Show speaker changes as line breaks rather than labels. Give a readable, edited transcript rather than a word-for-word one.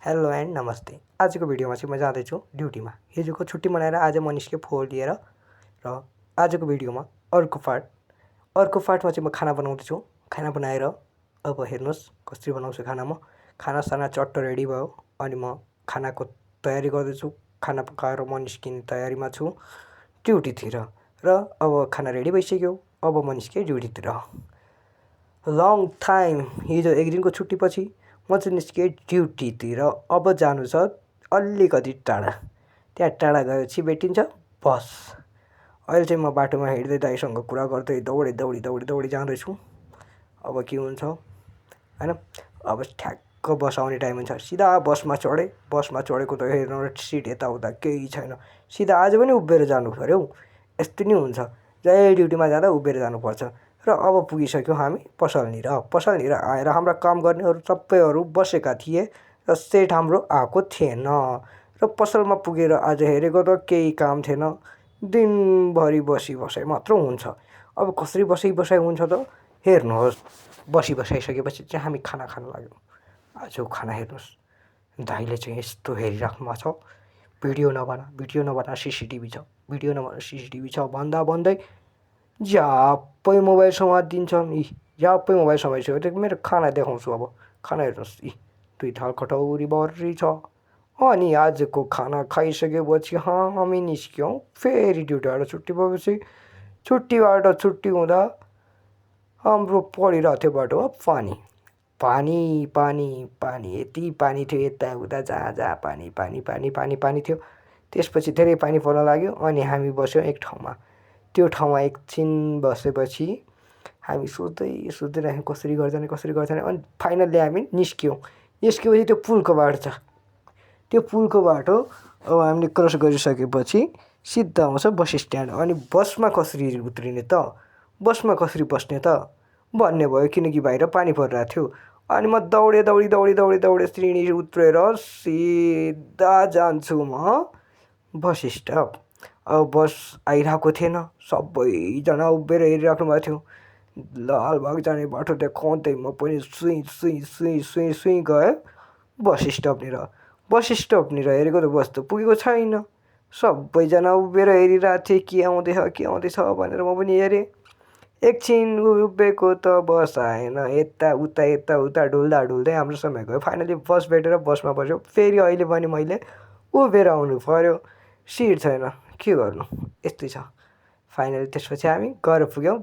Hello and नमस्ते। आजको भिडियोमा चाहिँ म जाँदैछु ड्युटीमा। हिजोको छुट्टी मनाएर आज म निस्केँ फोहोर लिएर र आजको भिडियोमा अर्को पार्टमा चाहिँ म खाना बनाउँदैछु। खाना बनाएर अब हेर्नुहोस् कसरी बनाउँछु खाना म। खानासाना चट्ट रेडी भयो अनि म खानाको तयारी गर्दैछु। खाना पकाएर म निस्किने तयारीमा छु ड्युटीतिर र अब खाना रेडी भइसक्यो। अब म निस्केँ ड्युटीतिर। लङ टाइम हिजो एक दिनको छुट्टीपछि म चाहिँ निस्केँ ड्युटीतिर। अब जानु छ अलिकति टाढा। त्यहाँ टाढा गएपछि भेटिन्छ बस। अहिले चाहिँ म बाटोमा हिँड्दै दाइसँग कुरा गर्दै दौडी जाँदैछु। अब के हुन्छ हैन। अब ठ्याक्क बस आउने टाइम हुन्छ। सिधा बसमा चढेँ। बसमा चढेको त हेर्नु सिट यताउता केही छैन। सिधा आज पनि उभिएर जानु पर्यो हौ। यस्तो नि हुन्छ। जहिले ड्युटीमा जाँदा उभिएर जानुपर्छ। र अब पुगिसक्यो हामी पसलनिर। पसलनिर आएर हाम्रा काम गर्नेहरू सबैहरू बसेका थिए र सेट हाम्रो आएको थिएन। र पसलमा पुगेर आज हेरेको त केही काम थिएन। दिनभरि बसिबसाइ मात्र हुन्छ। अब कसरी बसिबसाइ हुन्छ त हेर्नुहोस्। बसिबसाइसकेपछि चाहिँ हामी खाना खान लाग्यौँ। आजको खाना हेर्नुहोस्। दाइले चाहिँ यस्तो हेरिराख्नु भएको छ। भिडियो नबना सिसिटिभी छ। भिडियो नबना सिसिटिभी छ भन्दा भन्दै झ्याप्पै मोबाइल समातिदिन्छन्। झ्याप्पै मोबाइल समातिसक्यो। मेरो खाना देखाउँछु अब। खाना हेर्नुहोस्। 2 थाल कटौरी भर्री छ। अनि आजको खाना खाइसकेपछि हामी निस्क्यौँ फेरि ड्युटीबाट छुट्टी भएपछि। छुट्टीबाट छुट्टी हुँदा हाम्रो परिरहेको थियो बाटोमा पानी यति पानी थियो यताउता जहाँ पानी थियो। त्यसपछि धेरै पानी पर्न लाग्यो अनि हामी बस्यौँ एक ठाउँमा। त्यो ठाउँमा एकछिन बसेपछि हामी सोच्दै रह्यौँ कसरी गर्जाने अनि फाइनल्ली हामी निस्क्यौँ। निस्केपछि त्यो पुलको बाटो छ। त्यो पुलको बाटो अब हामीले क्रस गरिसकेपछि सिधा आउँछ बस स्ट्यान्ड। अनि बसमा कसरी उत्रिने त बसमा कसरी बस्ने त भन्ने भयो किनकि बाहिर पानी परिरहेको थियो। अनि म दौडे सिँढी उत्रेर सिधा जान्छु म बस स्टप। अब बस आइरहेको थिएन। सबैजना उभिएर हेरिराख्नु भएको थियो। लालबाग जाने बाटो देखाउँदै म पनि सुई गएँ बस स्टपनिर हेरेको त बस त पुगेको छैन। सबैजना उभिएर हेरिरहेको थिए के आउँदैछ भनेर म पनि हेरेँ। एकछिन उभिएको त बस आएन। यताउता डुल्दै हाम्रो समय गयो। फाइनली बस भेटेर बसमा बस्यो। फेरि अहिले पनि मैले उभिएर आउनु पर्यो। सिट छैन के गर्नु यस्तै छ। फाइनली त्यसपछि हामी घर पुग्यौँ।